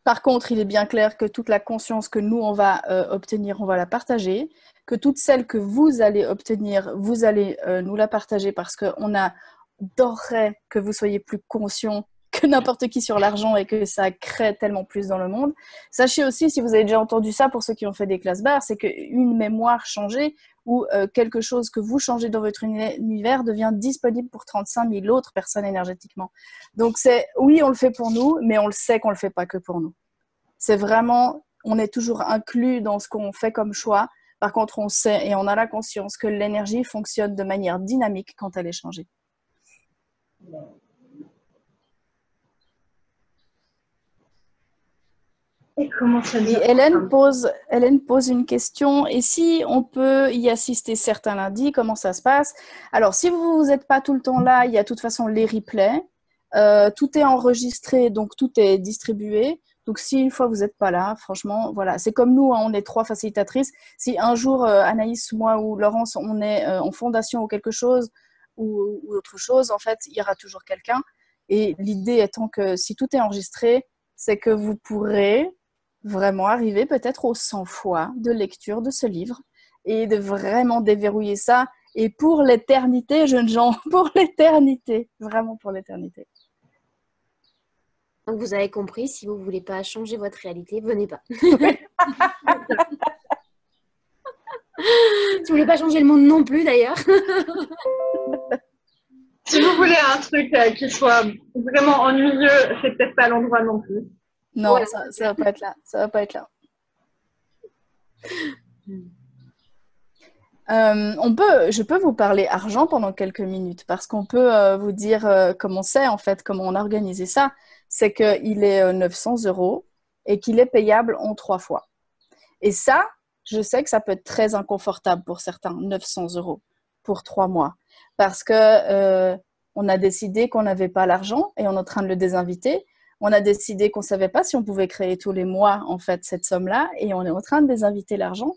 Par contre, il est bien clair que toute la conscience que nous, on va obtenir, on va la partager. Que toutes celles que vous allez obtenir, vous allez nous la partager parce qu'on adorerait que vous soyez plus conscients que n'importe qui sur l'argent et que ça crée tellement plus dans le monde. Sachez aussi, si vous avez déjà entendu ça pour ceux qui ont fait des classes barres, c'est qu'une mémoire changée ou quelque chose que vous changez dans votre univers devient disponible pour 35 000 autres personnes énergétiquement. Donc oui, on le fait pour nous, mais on le sait qu'on ne le fait pas que pour nous. C'est vraiment, on est toujours inclus dans ce qu'on fait comme choix. Par contre, on sait et on a la conscience que l'énergie fonctionne de manière dynamique quand elle est changée. Et Hélène pose une question. Et si on peut y assister certains lundis, comment ça se passe? Alors, si vous n'êtes pas tout le temps là, il y a de toute façon les replays. Tout est enregistré, donc tout est distribué. Donc, si une fois vous n'êtes pas là, franchement, voilà. C'est comme nous, hein, on est 3 facilitatrices. Si un jour, Anaïs, moi ou Laurence, on est en fondation ou quelque chose ou autre chose, en fait, il y aura toujours quelqu'un. Et l'idée étant que si tout est enregistré, c'est que vous pourrez vraiment arriver peut-être aux 100 fois de lecture de ce livre et de vraiment déverrouiller ça. Et pour l'éternité, jeunes gens, pour l'éternité, vraiment pour l'éternité. Donc vous avez compris, si vous ne voulez pas changer votre réalité, venez pas. Ouais. Si vous ne voulez pas changer le monde non plus d'ailleurs. Si vous voulez un truc qui soit vraiment ennuyeux, c'est peut-être pas l'endroit non plus. Non, ouais. Ça va pas être là. Ça va pas être là. Je peux vous parler argent pendant quelques minutes parce qu'on peut vous dire comment c'est en fait, comment on a organisé ça. C'est qu'il est 900 € et qu'il est payable en 3 fois. Et ça, je sais que ça peut être très inconfortable pour certains, 900 € pour 3 mois. Parce que on a décidé qu'on n'avait pas l'argent et on est en train de le désinviter. On a décidé qu'on ne savait pas si on pouvait créer tous les mois en fait cette somme-là et on est en train de désinviter l'argent.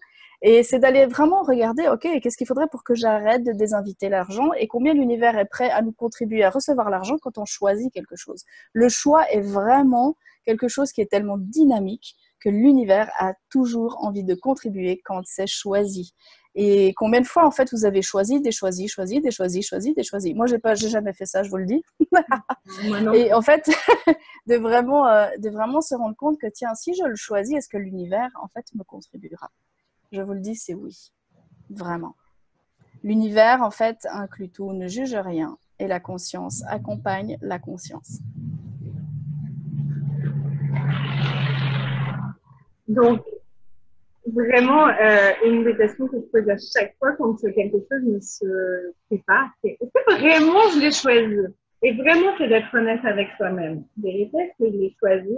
Et c'est d'aller vraiment regarder, ok, qu'est-ce qu'il faudrait pour que j'arrête de désinviter l'argent et combien l'univers est prêt à nous contribuer à recevoir l'argent quand on choisit quelque chose. Le choix est vraiment quelque chose qui est tellement dynamique que l'univers a toujours envie de contribuer quand c'est choisi. Et combien de fois, en fait, vous avez choisi, choisi. Moi, j'ai jamais fait ça, je vous le dis. Et en fait, de vraiment se rendre compte que, tiens, si je le choisis, est-ce que l'univers, en fait, me contribuera? Je vous le dis, c'est oui. Vraiment. L'univers, en fait, inclut tout, ne juge rien. Et la conscience accompagne la conscience. Donc, vraiment, une des questions que je pose à chaque fois quand quelque chose ne se fait pas, c'est est-ce que vraiment je l'ai choisi? Et vraiment, c'est d'être honnête avec soi-même. Vérité, est-ce que je l'ai choisi?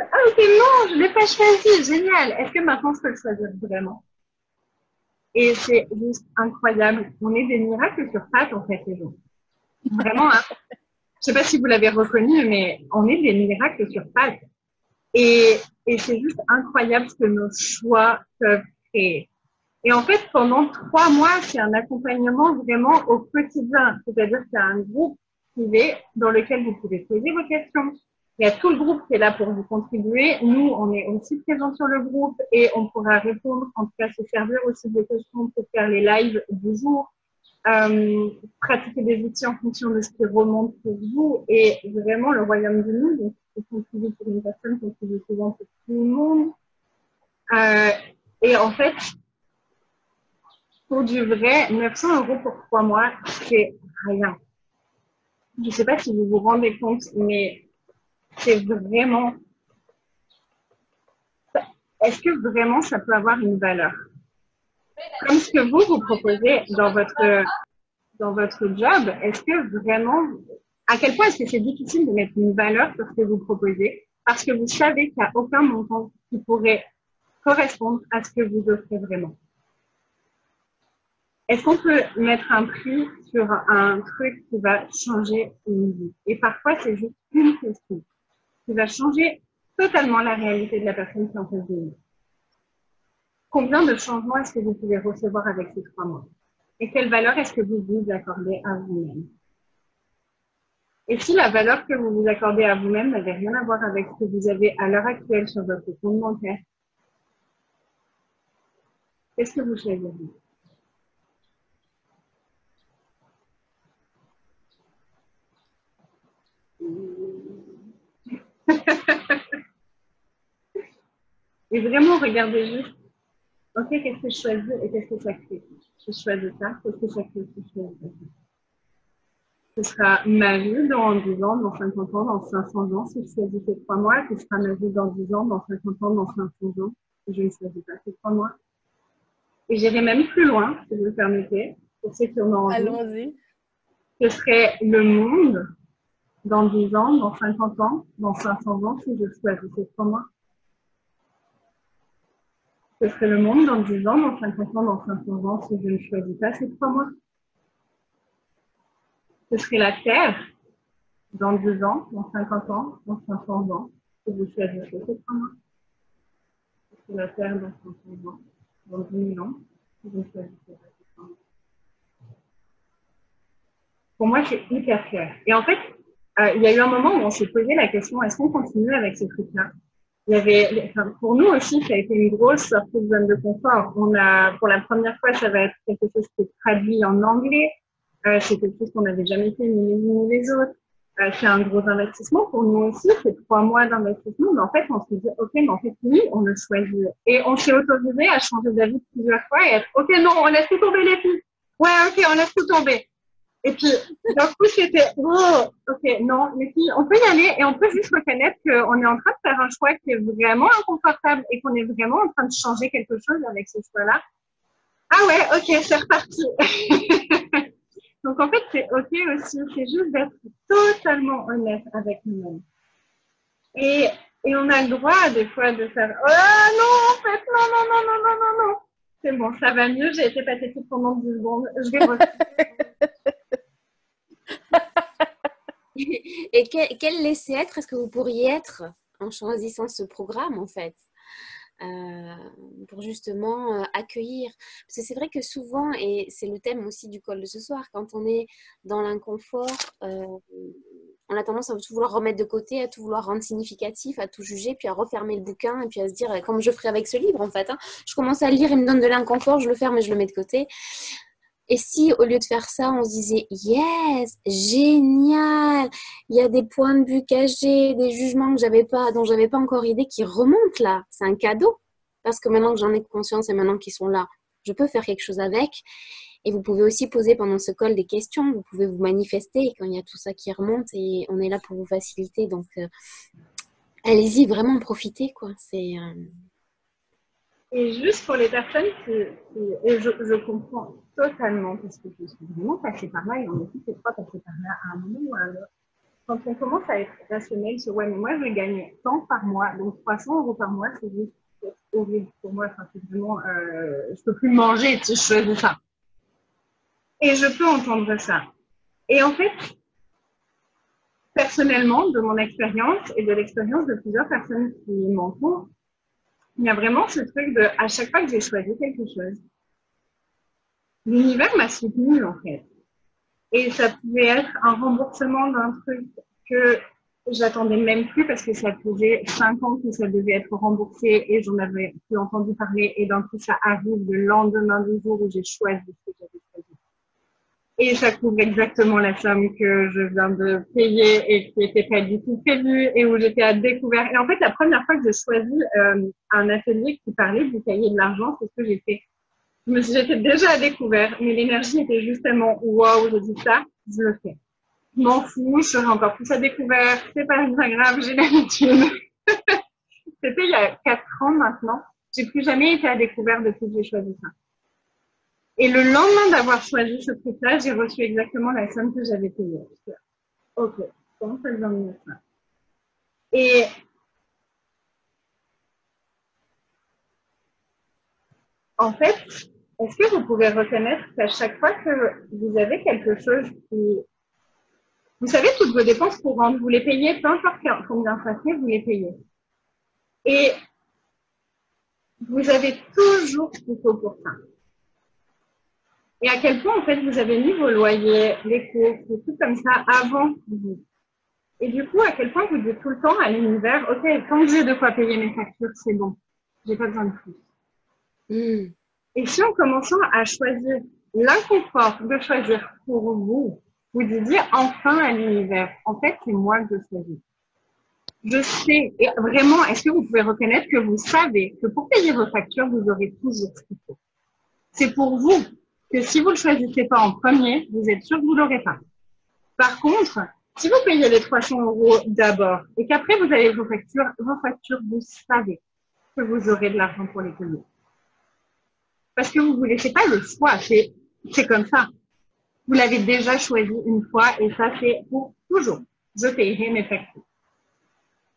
Ah, ok, non, je ne l'ai pas choisi. Génial. Est-ce que maintenant, je peux le choisir vraiment? Et c'est juste incroyable. On est des miracles sur pattes, en fait, les gens. Vraiment, hein. Je ne sais pas si vous l'avez reconnu, mais on est des miracles sur pattes. Et c'est juste incroyable ce que nos choix peuvent créer. Et en fait, pendant 3 mois, c'est un accompagnement vraiment au quotidien. C'est-à-dire qu'il y a un groupe privé dans lequel vous pouvez poser vos questions. Il y a tout le groupe qui est là pour vous contribuer. Nous, on est aussi présents sur le groupe et on pourra répondre, en tout cas se servir aussi des questions pour faire les lives du jour, pratiquer des outils en fonction de ce qui remonte pour vous. Et vraiment, le royaume du monde, donc c'est contribué pour une personne, contribué souvent pour tout le monde. Et en fait, pour du vrai, 900 € pour 3 mois, c'est rien. Je ne sais pas si vous vous rendez compte, mais c'est vraiment... Est-ce que vraiment ça peut avoir une valeur? Comme ce que vous proposez dans votre job, est-ce que vraiment... À quel point est-ce que c'est difficile de mettre une valeur sur ce que vous proposez? Parce que vous savez qu'il n'y a aucun montant qui pourrait correspondre à ce que vous offrez vraiment. Est-ce qu'on peut mettre un prix sur un truc qui va changer une vie? Et parfois, c'est juste une question qui va changer totalement la réalité de la personne qui est en face de vous. Combien de changements est-ce que vous pouvez recevoir avec ces 3 mois? Et quelle valeur est-ce que vous vous accordez à vous-même? Et si la valeur que vous vous accordez à vous-même n'avait rien à voir avec ce que vous avez à l'heure actuelle sur votre compte bancaire, qu'est-ce que vous choisiriez? Et vraiment, regardez juste, ok, qu'est-ce que je choisis et qu'est-ce que ça crée? Je choisis ça, qu'est-ce que ça crée? Je choisis ça. Ce sera ma vie dans 10 ans, dans 50 ans, dans 500 ans, si je choisis ces 3 mois. Ce sera ma vie dans 10 ans, dans 50 ans, dans 500 ans, si je ne choisis pas ces 3 mois. Et j'irai même plus loin, si vous le permettez, pour ceux qui en ont envie. Allons-y. Ce serait le monde dans 10 ans, dans 50 ans, dans 500 ans, si je choisis ces 3 mois. Ce serait le monde dans 10 ans, dans 50 ans, dans 500 ans, si je ne choisis pas ces 3 mois. Ce serait la Terre dans 10 ans, dans 50 ans, dans 500 ans, si vous choisissez ces 3 mois. Ce serait la Terre dans 500 ans, dans 10 000 ans, si vous choisissez pas ces 3 mois. Pour moi, c'est hyper clair. Et en fait, il y a eu un moment où on s'est posé la question, est-ce qu'on continue avec ces trucs-là? Il y avait, enfin, pour nous aussi, ça a été une grosse sortie de zone de confort. On a, pour la première fois, ça va être quelque chose qui est traduit en anglais. C'est quelque chose qu'on n'avait jamais fait ni les uns ni les autres. C'est un gros investissement pour nous aussi. C'est 3 mois d'investissement. Mais en fait, on s'est dit, OK, mais en fait, oui, on le choisit. Et on s'est autorisé à changer d'avis plusieurs fois et être, OK, non, on laisse tout tomber les filles. Ouais, OK, on laisse tout tomber. Et puis, d'un coup, c'était, oh, ok, non, les filles, on peut y aller et on peut juste reconnaître qu'on est en train de faire un choix qui est vraiment inconfortable et qu'on est vraiment en train de changer quelque chose avec ce choix-là. Ah ouais, ok, c'est reparti. Donc, en fait, c'est ok aussi, c'est juste d'être totalement honnête avec nous-mêmes. Et on a le droit, des fois, de faire, oh non, en fait, non, non, non, non, non, non, non. C'est bon, ça va mieux, j'ai été pathétique pendant 10 secondes, je vais refaire. Et quel laisser-être est-ce que vous pourriez être en choisissant ce programme, en fait, pour justement accueillir? Parce que c'est vrai que souvent, et c'est le thème aussi du call de ce soir, quand on est dans l'inconfort, on a tendance à tout vouloir remettre de côté, à tout vouloir rendre significatif, à tout juger, puis à refermer le bouquin, et puis à se dire, comme je ferais avec ce livre, en fait. Hein, je commence à le lire, il me donne de l'inconfort, je le ferme et je le mets de côté. Et si, au lieu de faire ça, on se disait « Yes, génial ! Il y a des points de vue cachés, des jugements dont j'avais pas encore idée qui remontent là. C'est un cadeau. Parce que maintenant que j'en ai conscience et maintenant qu'ils sont là, je peux faire quelque chose avec. Et vous pouvez aussi poser pendant ce call des questions. Vous pouvez vous manifester quand il y a tout ça qui remonte et on est là pour vous faciliter. Donc, allez-y, vraiment profitez, quoi. C'est... Et juste pour les personnes et je comprends totalement, parce que je suis vraiment passée par là, et on est tous les trois passés par là à un moment ou à un autre. quand on commence à être rationnel sur ouais, mais moi je gagne tant par mois, donc 300 € par mois, c'est juste horrible pour moi. Enfin, c'est vraiment, je peux plus manger si je faisais ça. Et je peux entendre ça. Et en fait, personnellement, de mon expérience et de l'expérience de plusieurs personnes qui m'entourent, il y a vraiment ce truc de, à chaque fois que j'ai choisi quelque chose, l'univers m'a soutenu en fait. Et ça pouvait être un remboursement d'un truc que j'attendais même plus parce que ça faisait 5 ans que ça devait être remboursé et j'en avais plus entendu parler. Et d'un coup, ça arrive le lendemain du jour où j'ai choisi ce que j'avais choisi. Et ça couvre exactement la somme que je viens de payer et qui n'était pas du tout prévue et où j'étais à découvert. Et en fait, la première fois que j'ai choisi un atelier qui parlait du cahier de l'argent, c'est ce que j'ai fait. J'étais déjà à découvert, mais l'énergie était justement waouh, je dis ça, je le fais. Je m'en fous, je serai encore plus à découvert, c'est pas grave, j'ai l'habitude. C'était il y a 4 ans maintenant. J'ai plus jamais été à découvert depuis que j'ai choisi ça. Et le lendemain d'avoir choisi ce truc-là, j'ai reçu exactement la somme que j'avais payée. Ok, comment ça vient de ça? Et en fait, est-ce que vous pouvez reconnaître qu'à chaque fois que vous avez quelque chose qui... Vous savez, toutes vos dépenses courantes, vous les payez, peu importe combien ça fait, vous les payez. Et vous avez toujours ce qu'il faut pour ça. Et à quel point, en fait, vous avez mis vos loyers, les courses, tout comme ça avant vous. Et du coup, à quel point vous dites tout le temps à l'univers, ok, tant que j'ai de quoi payer mes factures, c'est bon. J'ai pas besoin de plus. Et si en commençant à choisir l'inconfort de choisir pour vous, vous disiez enfin à l'univers, en fait, c'est moi que je choisis. Je sais, et vraiment, est-ce que vous pouvez reconnaître que vous savez que pour payer vos factures, vous aurez toujours ce qu'il faut. C'est pour vous que si vous ne le choisissez pas en premier, vous êtes sûr que vous ne l'aurez pas. Par contre, si vous payez les 300 € d'abord et qu'après vous avez vos factures, vous savez que vous aurez de l'argent pour les payer. Parce que vous ne vous laissez pas le choix, c'est comme ça. Vous l'avez déjà choisi une fois et ça c'est pour toujours. Je payerai mes factures.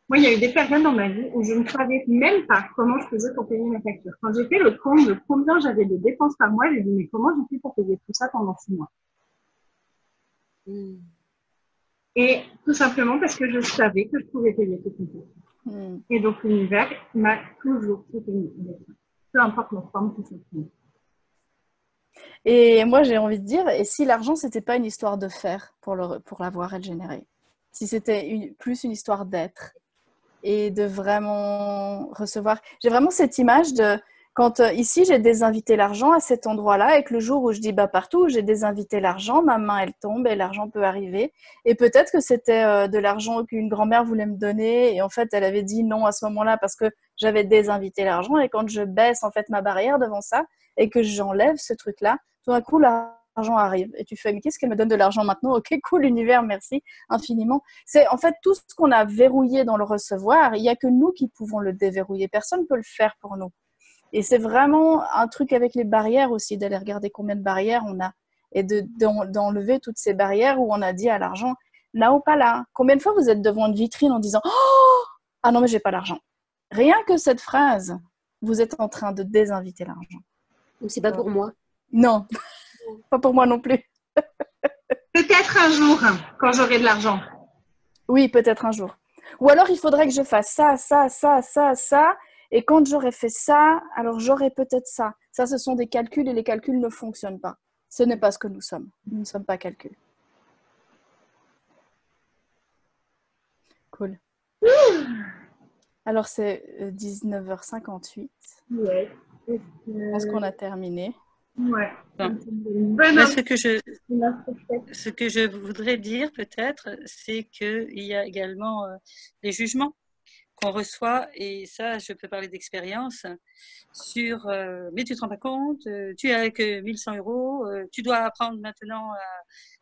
Moi, il y a eu des périodes dans ma vie où je ne savais même pas comment je faisais pour payer mes factures. Quand j'ai fait le compte de combien j'avais de dépenses par mois, j'ai dit mais comment j'ai fait pour payer tout ça pendant 6 mois? Et tout simplement parce que je savais que je pouvais payer tout ça. Et donc l'univers m'a toujours soutenu. Peu importe la forme que ça prend. Et moi, j'ai envie de dire, et si l'argent, c'était pas une histoire de faire pour l'avoir et le générer? Si c'était plus une histoire d'être et de vraiment recevoir. J'ai vraiment cette image de quand ici, j'ai désinvité l'argent à cet endroit-là et que le jour où je dis bah partout où j'ai désinvité l'argent, ma main, elle tombe et l'argent peut arriver. Et peut-être que c'était de l'argent qu'une grand-mère voulait me donner et en fait, elle avait dit non à ce moment-là parce que j'avais désinvité l'argent. Et quand je baisse en fait ma barrière devant ça et que j'enlève ce truc-là, tout d'un coup, l'argent arrive. Et tu fais, mais qu'est-ce qu'elle me donne de l'argent maintenant? Ok, cool, l'univers, merci infiniment. C'est en fait tout ce qu'on a verrouillé dans le recevoir, il n'y a que nous qui pouvons le déverrouiller. Personne ne peut le faire pour nous. Et c'est vraiment un truc avec les barrières aussi, d'aller regarder combien de barrières on a et d'enlever toutes ces barrières où on a dit à l'argent, là ou pas là. Combien de fois vous êtes devant une vitrine en disant, oh, ah non, mais j'ai pas l'argent. Rien que cette phrase, vous êtes en train de désinviter l'argent. Donc, c'est pas pour moi. Non, pas pour moi non plus. Peut-être un jour, quand j'aurai de l'argent. Oui, peut-être un jour. Ou alors, il faudrait que je fasse ça, ça, ça, ça, ça. Et quand j'aurai fait ça, alors j'aurai peut-être ça. Ça, ce sont des calculs et les calculs ne fonctionnent pas. Ce n'est pas ce que nous sommes. Nous ne sommes pas calculs. Cool. Alors, c'est 19h58. Ouais. Je pense qu'on a terminé. Ouais. Bon. Ce que je voudrais dire peut-être, c'est qu'il y a également les jugements qu'on reçoit, et ça, je peux parler d'expérience, sur mais tu te rends pas compte, tu as que 1100 €, tu dois apprendre maintenant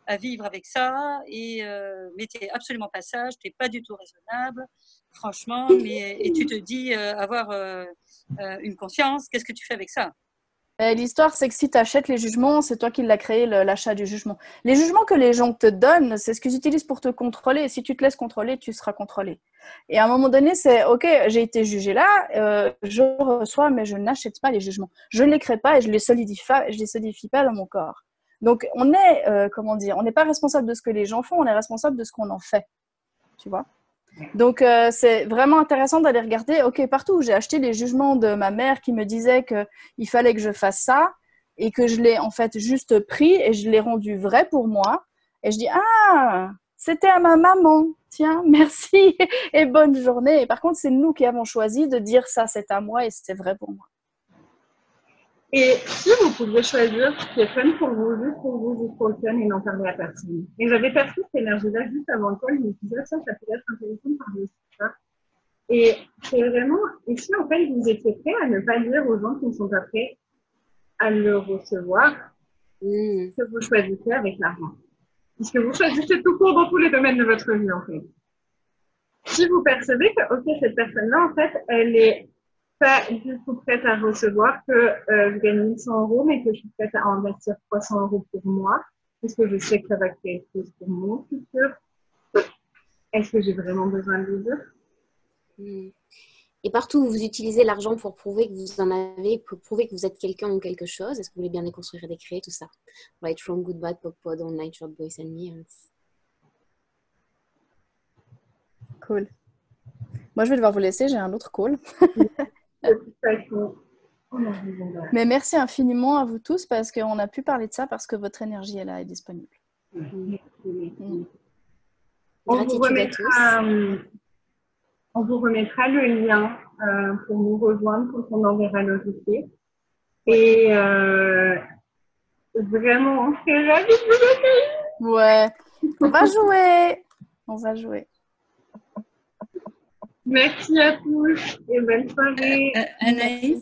à vivre avec ça, mais tu n'es absolument pas sage, tu n'es pas du tout raisonnable, franchement, et tu te dis avoir une conscience, qu'est-ce que tu fais avec ça? L'histoire, c'est que si tu achètes les jugements, c'est toi qui l'as créé, l'achat du jugement. Les jugements que les gens te donnent, c'est ce qu'ils utilisent pour te contrôler. Si tu te laisses contrôler, tu seras contrôlé. Et à un moment donné, c'est OK, j'ai été jugé là, je reçois, mais je n'achète pas les jugements. Je ne les crée pas et je les solidifie pas dans mon corps. Donc, on est, comment dire, on n'est pas responsable de ce que les gens font, on est responsable de ce qu'on en fait. Tu vois ? Donc, c'est vraiment intéressant d'aller regarder, OK, partout où j'ai acheté les jugements de ma mère qui me disait qu'il fallait que je fasse ça et que je l'ai en fait juste pris et je l'ai rendu vrai pour moi. Et je dis, ah, c'était à ma maman. Tiens, merci et bonne journée. Et par contre, c'est nous qui avons choisi de dire ça, c'est à moi et c'est vrai pour moi. Et si vous pouviez choisir ce qui est fun pour vous, juste pour vous, juste pour le fun et n'en parler à personne. Et j'avais perçu cette énergie-là juste avant le call, je me disais, ça peut être intéressant de parler de ça. Et c'est vraiment, ici, en fait, vous étiez prêts à ne pas dire aux gens qui ne sont pas prêts à le recevoir que vous choisissez avec l'argent. Puisque vous choisissez tout court dans tous les domaines de votre vie, en fait. Si vous percevez que, OK, cette personne-là, en fait, elle est pas du tout prête à recevoir que je gagne 1 100 €, mais que je suis prête à investir 300 € pour moi, parce que je sais que ça va créer quelque chose pour mon futur. Est-ce que j'ai vraiment besoin de le dire? Et partout où vous utilisez l'argent pour prouver que vous en avez, pour prouver que vous êtes quelqu'un ou quelque chose, est-ce que vous voulez bien déconstruire et décréer tout ça? Right, wrong, good, bad, pop, pod, online, short, boys and me. Cool. Moi, je vais devoir vous laisser, j'ai un autre call. Mais merci infiniment à vous tous parce qu'on a pu parler de ça parce que votre énergie est là et disponible. On vous remettra le lien pour nous rejoindre quand on enverra le dossier. Et vraiment, on serait ravis de vous accueillir. Ouais, on va jouer. On va jouer. Merci à tous et bonne soirée. Anaïs,